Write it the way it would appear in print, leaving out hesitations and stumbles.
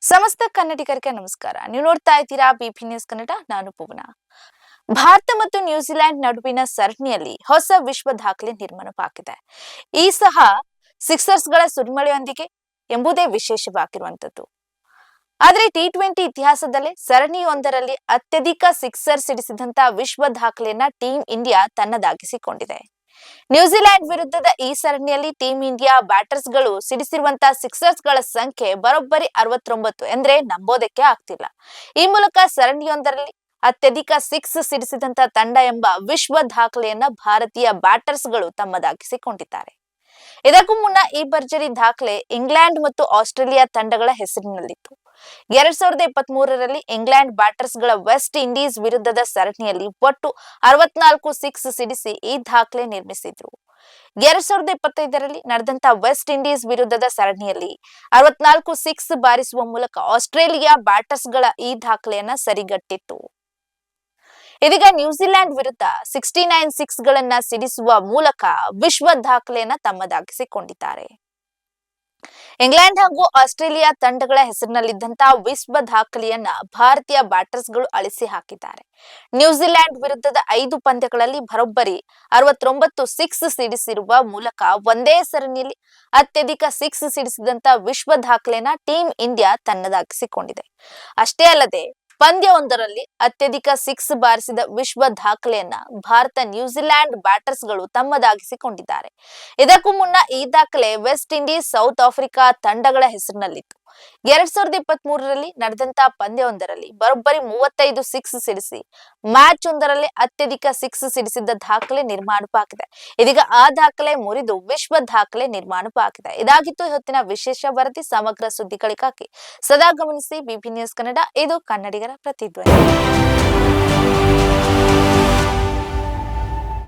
ಸಮಸ್ತ ಕನ್ನಡಿಗರಿಗೆ ನಮಸ್ಕಾರ. ನೀವು ನೋಡ್ತಾ ಇದ್ದೀರಾ ಬಿಪಿ ನ್ಯೂಸ್ ಕನ್ನಡ. ನಾನು ಪೂರ್ಣ. ಭಾರತ ಮತ್ತು ನ್ಯೂಜಿಲೆಂಡ್ ನಡುವಿನ ಸರಣಿಯಲ್ಲಿ ಹೊಸ ವಿಶ್ವ ದಾಖಲೆ ನಿರ್ಮಾಣವಾಗಿದೆ. ಈ ಸಹ ಸಿಕ್ಸರ್ಸ್ಗಳ ಸುರಿಮಳೆಯೊಂದಿಗೆ ಎಂಬುದೇ ವಿಶೇಷವಾಗಿರುವಂತದ್ದು. ಆದರೆ ಟಿ20 ಇತಿಹಾಸದಲ್ಲೇ ಸರಣಿಯೊಂದರಲ್ಲಿ ಅತ್ಯಧಿಕ ಸಿಕ್ಸರ್ ಸಿಡಿಸಿದಂತ ವಿಶ್ವ ದಾಖಲೆಯನ್ನ ಟೀಂ ಇಂಡಿಯಾ ತನ್ನದಾಗಿಸಿಕೊಂಡಿದೆ. ನ್ಯೂಜಿಲೆಂಡ್ ವಿರುದ್ಧದ ಈ ಸರಣಿಯಲ್ಲಿ ಟೀಂ ಇಂಡಿಯಾ ಬ್ಯಾಟರ್ಸ್ ಗಳು ಸಿಡಿಸಿರುವಂತಹ ಸಿಕ್ಸರ್ಸ್ ಗಳ ಸಂಖ್ಯೆ ಬರೋಬ್ಬರಿ 69 ಎಂದ್ರೆ ನಂಬೋದಕ್ಕೆ ಆಗ್ತಿಲ್ಲ. ಈ ಮೂಲಕ ಸರಣಿಯೊಂದರಲ್ಲಿ ಅತ್ಯಧಿಕ ಸಿಕ್ಸ್ ಸಿಡಿಸಿದಂತ ತಂಡ ಎಂಬ ವಿಶ್ವ ದಾಖಲೆಯನ್ನ ಭಾರತೀಯ ಬ್ಯಾಟರ್ಸ್ ಗಳು ತಮ್ಮದಾಗಿಸಿಕೊಂಡಿದ್ದಾರೆ. ಇದಕ್ಕೂ ಮುನ್ನ ಈ ಭರ್ಜರಿ ದಾಖಲೆ ಇಂಗ್ಲೆಂಡ್ ಮತ್ತು ಆಸ್ಟ್ರೇಲಿಯಾ ತಂಡಗಳ ಹೆಸರಿನಲ್ಲಿತ್ತು. 2023ರಲ್ಲಿ ಇಂಗ್ಲೆಂಡ್ ಬ್ಯಾಟರ್ಸ್ ಗಳ ವೆಸ್ಟ್ ಇಂಡೀಸ್ ವಿರುದ್ಧದ ಸರಣಿಯಲ್ಲಿ ಒಟ್ಟು 64 ಸಿಕ್ಸ್ ಸಿಡಿಸಿ ಈ ದಾಖಲೆ ನಿರ್ಮಿಸಿದ್ರು. 2025ರಲ್ಲಿ ನಡೆದಂತ ವೆಸ್ಟ್ ಇಂಡೀಸ್ ವಿರುದ್ಧದ ಸರಣಿಯಲ್ಲಿ 64 ಸಿಕ್ಸ್ ಬಾರಿಸುವ ಮೂಲಕ ಆಸ್ಟ್ರೇಲಿಯಾ ಬ್ಯಾಟರ್ಸ್ ಗಳ ಈ ದಾಖಲೆಯನ್ನ ಸರಿಗಟ್ಟಿತ್ತು. ಇದೀಗ ನ್ಯೂಜಿಲೆಂಡ್ ವಿರುದ್ಧ 69 ಸಿಕ್ಸ್ ಗಳನ್ನ ಸಿಡಿಸುವ ಮೂಲಕ ವಿಶ್ವ ದಾಖಲೆಯನ್ನ ತಮ್ಮದಾಗಿಸಿಕೊಂಡಿದ್ದಾರೆ. ಇಂಗ್ಲೆಂಡ್ ಹಾಗೂ ಆಸ್ಟ್ರೇಲಿಯಾ ತಂಡಗಳ ಹೆಸರಿನಲ್ಲಿದ್ದಂತಹ ವಿಶ್ವ ದಾಖಲೆಯನ್ನ ಭಾರತೀಯ ಬ್ಯಾಟರ್ಸ್ ಗಳು ಅಳಿಸಿ ಹಾಕಿದ್ದಾರೆ. ನ್ಯೂಜಿಲೆಂಡ್ ವಿರುದ್ಧದ 5 ಪಂದ್ಯಗಳಲ್ಲಿ ಬರೋಬ್ಬರಿ 69 ಸಿಕ್ಸ್ ಸಿಡಿಸಿರುವ ಮೂಲಕ ಒಂದೇ ಸರಣಿಯಲ್ಲಿ ಅತ್ಯಧಿಕ ಸಿಕ್ಸ್ ಸಿಡಿಸಿದಂತ ವಿಶ್ವ ದಾಖಲೆಯನ್ನ ಟೀಂ ಇಂಡಿಯಾ ತನ್ನದಾಗಿಸಿಕೊಂಡಿದೆ. ಅಷ್ಟೇ ಅಲ್ಲದೆ ಪಂದ್ಯವೊಂದರಲ್ಲಿ ಅತ್ಯಧಿಕ ಸಿಕ್ಸ್ ಬಾರಿಸಿದ ವಿಶ್ವ ದಾಖಲೆಯನ್ನ ಭಾರತ ನ್ಯೂಜಿಲೆಂಡ್ ಬ್ಯಾಟರ್ಸ್ ಗಳು ತಮ್ಮದಾಗಿಸಿಕೊಂಡಿದ್ದಾರೆ. ಇದಕ್ಕೂ ಮುನ್ನ ಈ ದಾಖಲೆ ವೆಸ್ಟ್ ಇಂಡೀಸ್, ಸೌತ್ ಆಫ್ರಿಕಾ ತಂಡಗಳ ಹೆಸರಿನಲ್ಲಿತ್ತು. 2023ರಲ್ಲಿ ನಡೆದಂತಹ ಪಂದ್ಯವೊಂದರಲ್ಲಿ ಬರೋಬ್ಬರಿ 35 ಸಿಕ್ಸ್ ಸಿಡಿಸಿ ಮ್ಯಾಚ್ ಒಂದರಲ್ಲಿ ಅತ್ಯಧಿಕ ಸಿಕ್ಸ್ ಸಿಡಿಸಿದ್ದ ದಾಖಲೆ ನಿರ್ಮಾಣವಾಗಿದೆ. ಇದೀಗ ಆ ದಾಖಲೆ ಮುರಿದು ವಿಶ್ವ ದಾಖಲೆ ನಿರ್ಮಾಣವಾಗಿದೆ. ಇದಾಗಿತ್ತು ಇವತ್ತಿನ ವಿಶೇಷ ವರದಿ. ಸಮಗ್ರ ಸುದ್ದಿಗಳಿಗಾಗಿ ಸದಾ ಗಮನಿಸಿ ಬಿಪಿ ನ್ಯೂಸ್ ಕನ್ನಡ. ಇದು ಕನ್ನಡಿಗರ ಪ್ರತಿಧ್ವನಿ.